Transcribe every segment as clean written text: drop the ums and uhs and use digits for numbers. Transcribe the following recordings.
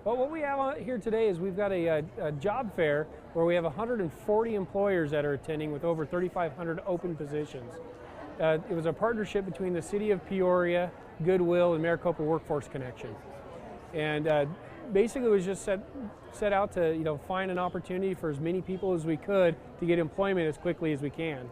Well, what we have on here today is we've got a job fair where we have 140 employers that are attending with over 3,500 open positions. It was a partnership between the City of Peoria, Goodwill, and Maricopa Workforce Connection. And basically it was just set out to find an opportunity for as many people as we could to get employment as quickly as we can.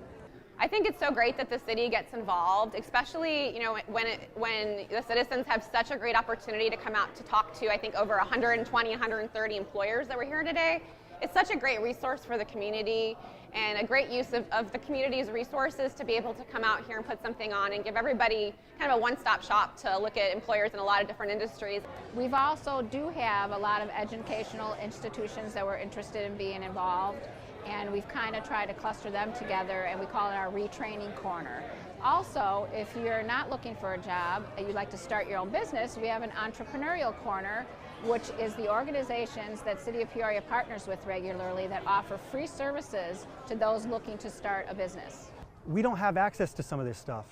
I think it's so great that the city gets involved, especially when the citizens have such a great opportunity to come out to talk to, I think, over 120, 130 employers that were here today. It's such a great resource for the community and a great use of the community's resources to be able to come out here and put something on and give everybody kind of a one-stop shop to look at employers in a lot of different industries. We've also do have a lot of educational institutions that were interested in being involved, and we've kind of tried to cluster them together, and we call it our retraining corner. Also, if you're not looking for a job and you'd like to start your own business, we have an entrepreneurial corner, which is the organizations that City of Peoria partners with regularly that offer free services to those looking to start a business. We don't have access to some of this stuff,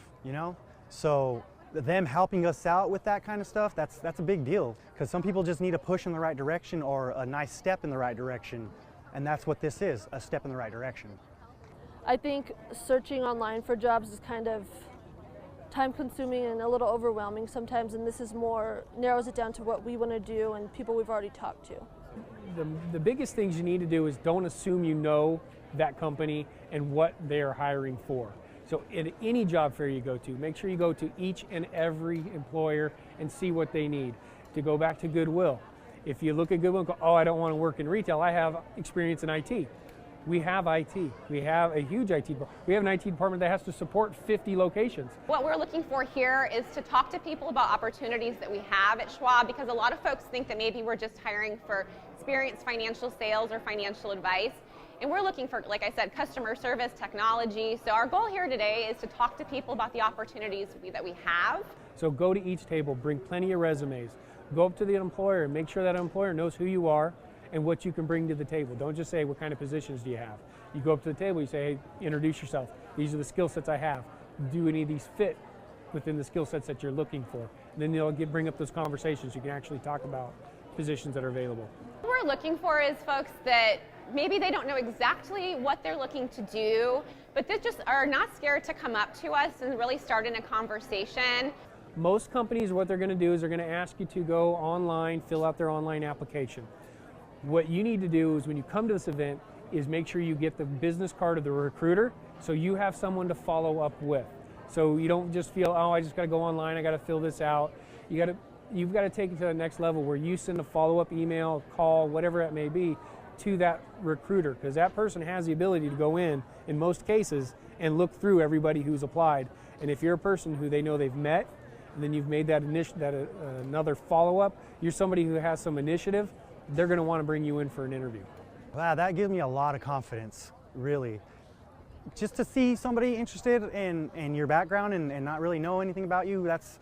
so them helping us out with that kind of stuff, that's a big deal, because some people just need a push in the right direction or a nice step in the right direction. And that's what this is, a step in the right direction. I think searching online for jobs is kind of time-consuming and a little overwhelming sometimes, and this is narrows it down to what we want to do and people we've already talked to. The biggest things you need to do is don't assume you know that company and what they're hiring for. So at any job fair you go to, make sure you go to each and every employer and see what they need. To go back to Goodwill, if you look at Goodwill and go, oh, I don't want to work in retail, I have experience in IT. We have IT. We have a huge IT department. We have an IT department that has to support 50 locations. What we're looking for here is to talk to people about opportunities that we have at Schwab, because a lot of folks think that maybe we're just hiring for experienced financial sales or financial advice. And we're looking for, like I said, customer service, technology. So our goal here today is to talk to people about the opportunities that we have. So go to each table, bring plenty of resumes. Go up to the employer and make sure that employer knows who you are and what you can bring to the table. Don't just say, what kind of positions do you have? You go up to the table, you say, hey, introduce yourself. These are the skill sets I have. Do any of these fit within the skill sets that you're looking for? And then they'll bring up those conversations. You can actually talk about positions that are available. What we're looking for is folks that maybe they don't know exactly what they're looking to do, but they just are not scared to come up to us and really start in a conversation. Most companies, what they're going to do is they're going to ask you to go online, fill out their online application. What you need to do is when you come to this event is make sure you get the business card of the recruiter so you have someone to follow up with. So you don't just feel, oh, I just got to go online, I got to fill this out. You've got to take it to the next level where you send a follow-up email, call, whatever it may be, to that recruiter, because that person has the ability to go in most cases, and look through everybody who's applied. And if you're a person who they know they've met, and then you've made that another follow-up, you're somebody who has some initiative, they're going to want to bring you in for an interview. Wow, that gives me a lot of confidence, really. Just to see somebody interested in your background and not really know anything about you, that's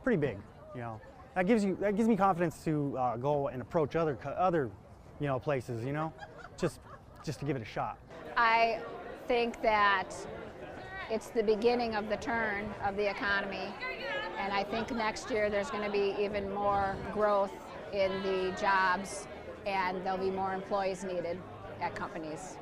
pretty big. That gives me confidence to go and approach other places. Just to give it a shot. I think that it's the beginning of the turn of the economy, and I think next year there's going to be even more growth in the jobs, and there'll be more employees needed at companies.